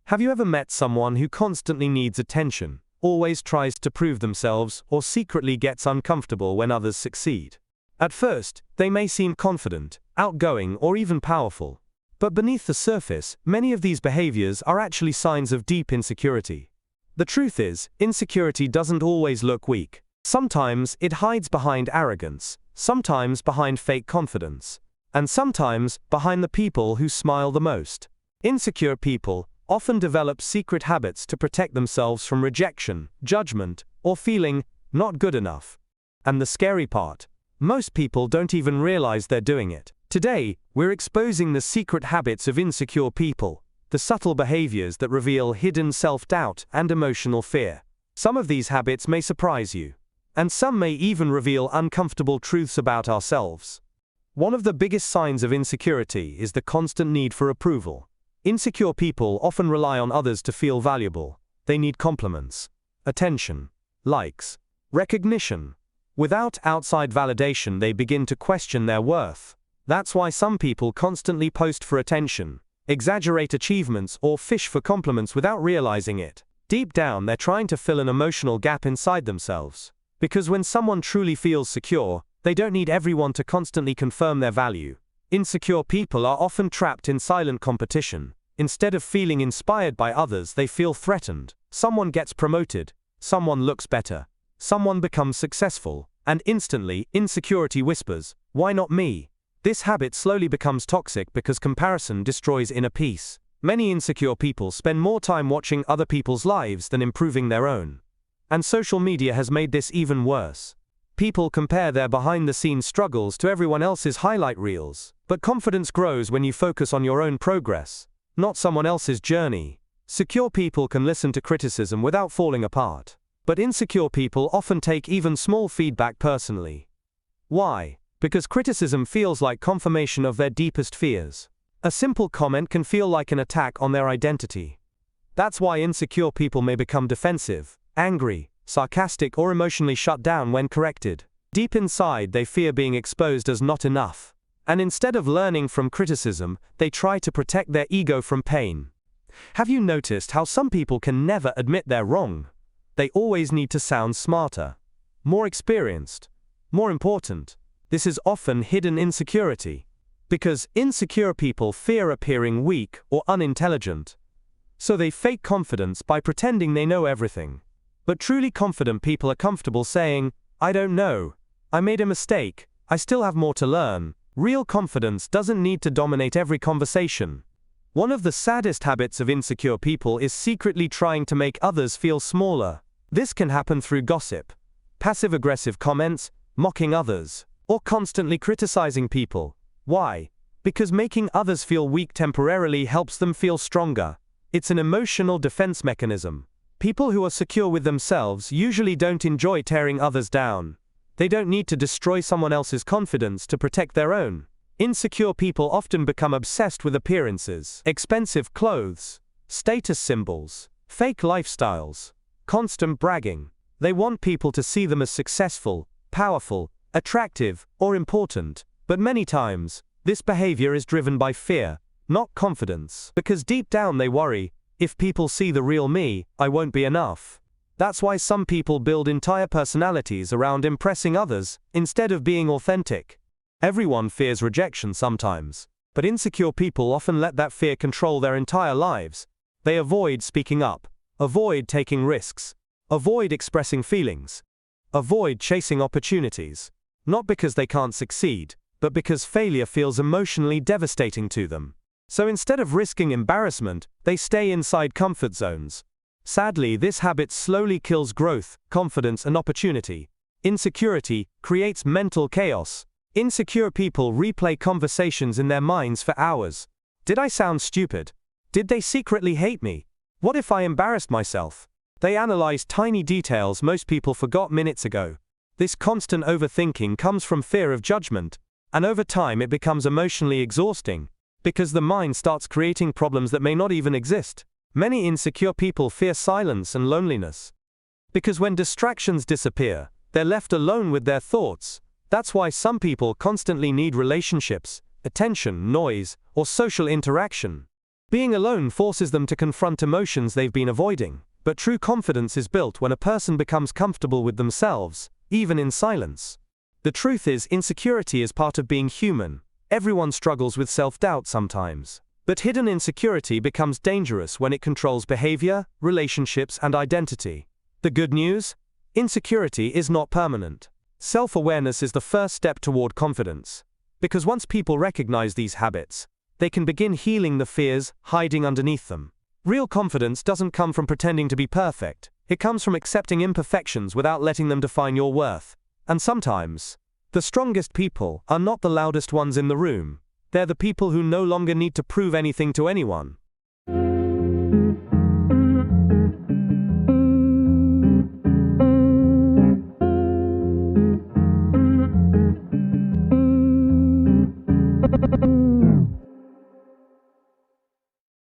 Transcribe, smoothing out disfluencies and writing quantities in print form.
Have you ever met someone who constantly needs attention, always tries to prove themselves, or secretly gets uncomfortable when others succeed? At first, they may seem confident, outgoing, or even powerful. But beneath the surface, many of these behaviors are actually signs of deep insecurity. The truth is, insecurity doesn't always look weak. Sometimes it hides behind arrogance, sometimes behind fake confidence, and sometimes behind the people who smile the most. Insecure people often develop secret habits to protect themselves from rejection, judgment, or feeling not good enough. And the scary part, most people don't even realize they're doing it. Today, we're exposing the secret habits of insecure people, the subtle behaviors that reveal hidden self-doubt and emotional fear. Some of these habits may surprise you, and some may even reveal uncomfortable truths about ourselves. One of the biggest signs of insecurity is the constant need for approval. Insecure people often rely on others to feel valuable. They need compliments, attention, likes, recognition. Without outside validation, they begin to question their worth. That's why some people constantly post for attention, exaggerate achievements, or fish for compliments without realizing it. Deep down, they're trying to fill an emotional gap inside themselves. Because when someone truly feels secure, they don't need everyone to constantly confirm their value. Insecure people are often trapped in silent competition. Instead of feeling inspired by others, they feel threatened. Someone gets promoted, someone looks better, someone becomes successful, and instantly, insecurity whispers, "Why not me?" This habit slowly becomes toxic because comparison destroys inner peace. Many insecure people spend more time watching other people's lives than improving their own. And social media has made this even worse. People compare their behind-the-scenes struggles to everyone else's highlight reels. But confidence grows when you focus on your own progress, not someone else's journey. Secure people can listen to criticism without falling apart. But insecure people often take even small feedback personally. Why? Because criticism feels like confirmation of their deepest fears. A simple comment can feel like an attack on their identity. That's why insecure people may become defensive, angry, sarcastic, or emotionally shut down when corrected. Deep inside, they fear being exposed as not enough. And instead of learning from criticism, they try to protect their ego from pain. Have you noticed how some people can never admit they're wrong? They always need to sound smarter, more experienced, more important. This is often hidden insecurity. Because insecure people fear appearing weak or unintelligent. So they fake confidence by pretending they know everything. But truly confident people are comfortable saying, "I don't know. I made a mistake. I still have more to learn." Real confidence doesn't need to dominate every conversation. One of the saddest habits of insecure people is secretly trying to make others feel smaller. This can happen through gossip, passive-aggressive comments, mocking others, or constantly criticizing people. Why? Because making others feel weak temporarily helps them feel stronger. It's an emotional defense mechanism. People who are secure with themselves usually don't enjoy tearing others down. They don't need to destroy someone else's confidence to protect their own. Insecure people often become obsessed with appearances, expensive clothes, status symbols, fake lifestyles, constant bragging. They want people to see them as successful, powerful, attractive, or important. But many times, this behavior is driven by fear, not confidence. Because deep down they worry, if people see the real me, I won't be enough. That's why some people build entire personalities around impressing others, instead of being authentic. Everyone fears rejection sometimes, but insecure people often let that fear control their entire lives. They avoid speaking up, avoid taking risks, avoid expressing feelings, avoid chasing opportunities. Not because they can't succeed, but because failure feels emotionally devastating to them. So instead of risking embarrassment, they stay inside comfort zones. Sadly, this habit slowly kills growth, confidence, and opportunity. Insecurity creates mental chaos. Insecure people replay conversations in their minds for hours. Did I sound stupid? Did they secretly hate me? What if I embarrassed myself? They analyze tiny details most people forgot minutes ago. This constant overthinking comes from fear of judgment, and over time it becomes emotionally exhausting, because the mind starts creating problems that may not even exist. Many insecure people fear silence and loneliness. Because when distractions disappear, they're left alone with their thoughts. That's why some people constantly need relationships, attention, noise, or social interaction. Being alone forces them to confront emotions they've been avoiding, but true confidence is built when a person becomes comfortable with themselves, even in silence. The truth is, insecurity is part of being human. Everyone struggles with self-doubt sometimes. But hidden insecurity becomes dangerous when it controls behavior, relationships, and identity. The good news? Insecurity is not permanent. Self-awareness is the first step toward confidence. Because once people recognize these habits, they can begin healing the fears hiding underneath them. Real confidence doesn't come from pretending to be perfect. It comes from accepting imperfections without letting them define your worth. And sometimes, the strongest people are not the loudest ones in the room. They're the people who no longer need to prove anything to anyone.